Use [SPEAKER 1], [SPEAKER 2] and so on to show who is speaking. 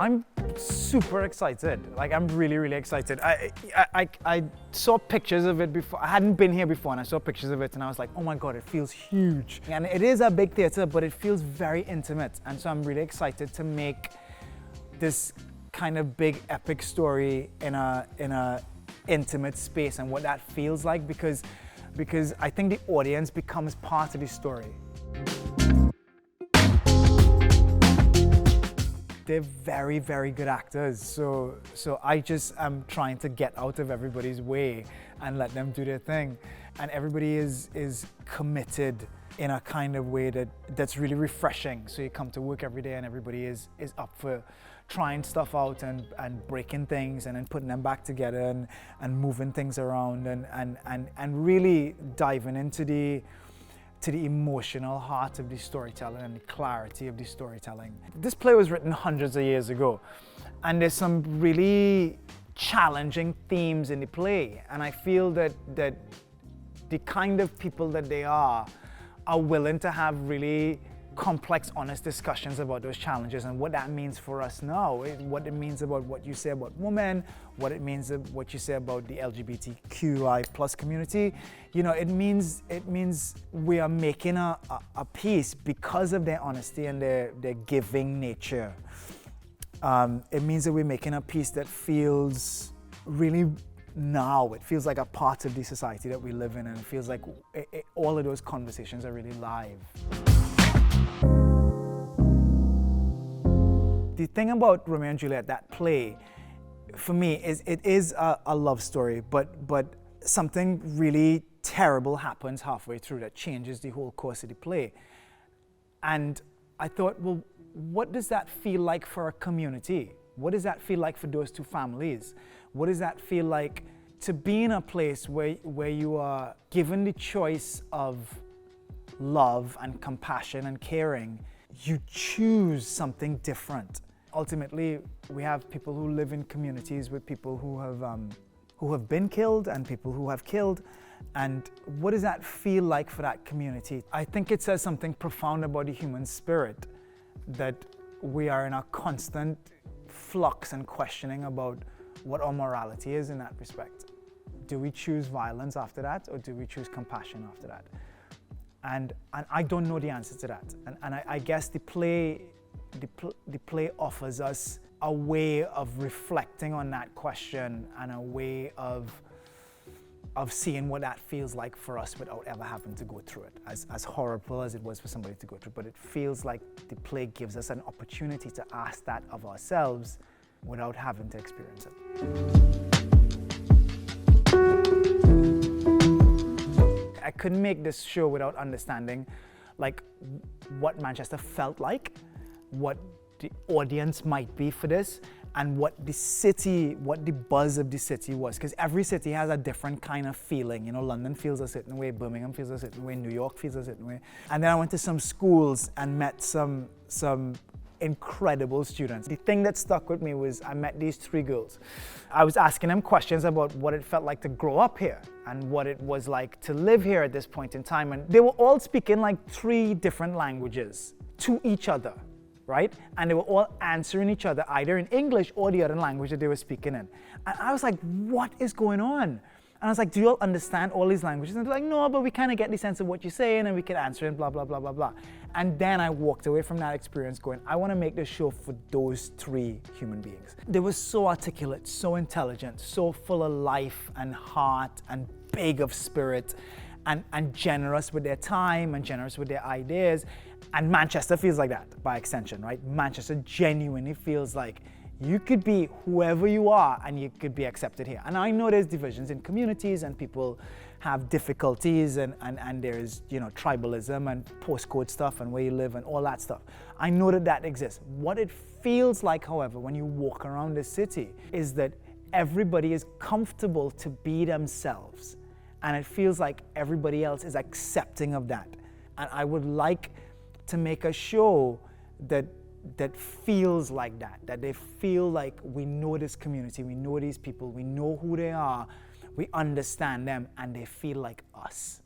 [SPEAKER 1] I'm super excited. Like, I'm really, really excited. I saw pictures of it before. I hadn't been here before, and I saw pictures of it, and I was like, oh my God, it feels huge. And it is a big theater, but it feels very intimate. And so I'm really excited to make this kind of big epic story in a intimate space, and what that feels like, because I think the audience becomes part of the story. They're very, very good actors, so I just am trying to get out of everybody's way and let them do their thing. And everybody is committed in a kind of way that's really refreshing. So you come to work every day and everybody is up for trying stuff out and breaking things and then putting them back together and moving things around and really diving into the emotional heart of the storytelling and the clarity of the storytelling. This play was written hundreds of years ago, and there's some really challenging themes in the play, and I feel that the kind of people that they are willing to have really complex, honest discussions about those challenges and what that means for us now, what it means about what you say about women, what it means what you say about the LGBTQI plus community. You know, it means we are making a piece because of their honesty and their giving nature. It means that we're making a piece that feels really now. It feels like a part of the society that we live in, and it feels like all of those conversations are really live. The thing about Romeo and Juliet, that play, for me, is it is a love story, but something really terrible happens halfway through that changes the whole course of the play. And I thought, well, what does that feel like for a community? What does that feel like for those two families? What does that feel like to be in a place where you are given the choice of love and compassion and caring? You choose something different. Ultimately, we have people who live in communities with people who have been killed and people who have killed. And what does that feel like for that community? I think it says something profound about the human spirit, that we are in a constant flux and questioning about what our morality is in that respect. Do we choose violence after that, or do we choose compassion after that? And I don't know the answer to that. And I guess the play offers us a way of reflecting on that question and a way of seeing what that feels like for us without ever having to go through it. As horrible as it was for somebody to go through, but it feels like the play gives us an opportunity to ask that of ourselves without having to experience it. I couldn't make this show without understanding like what Manchester felt like, what the audience might be for this, and what the buzz of the city was. Because every city has a different kind of feeling. You know, London feels a certain way, Birmingham feels a certain way, New York feels a certain way. And then I went to some schools and met some incredible students. The thing that stuck with me was I met these three girls. I was asking them questions about what it felt like to grow up here and what it was like to live here at this point in time. And they were all speaking like 3 different languages to each other, right? And they were all answering each other either in English or the other language that they were speaking in. And I was like, what is going on? And I was like, do you all understand all these languages? And they're like, no, but we kind of get the sense of what you're saying and we can answer it, blah, blah, blah, blah, blah. And then I walked away from that experience going, I want to make this show for those 3 human beings. They were so articulate, so intelligent, so full of life and heart and big of spirit and generous with their time and generous with their ideas. And Manchester feels like that by extension, right? Manchester genuinely feels like you could be whoever you are and you could be accepted here. And I know there's divisions in communities and people have difficulties and there's, you know, tribalism and postcode stuff and where you live and all that stuff. I know that exists. What it feels like, however, when you walk around the city is that everybody is comfortable to be themselves. And it feels like everybody else is accepting of that. And I would like to make a show that feels like that they feel like we know this community, we know these people, we know who they are, we understand them, and they feel like us.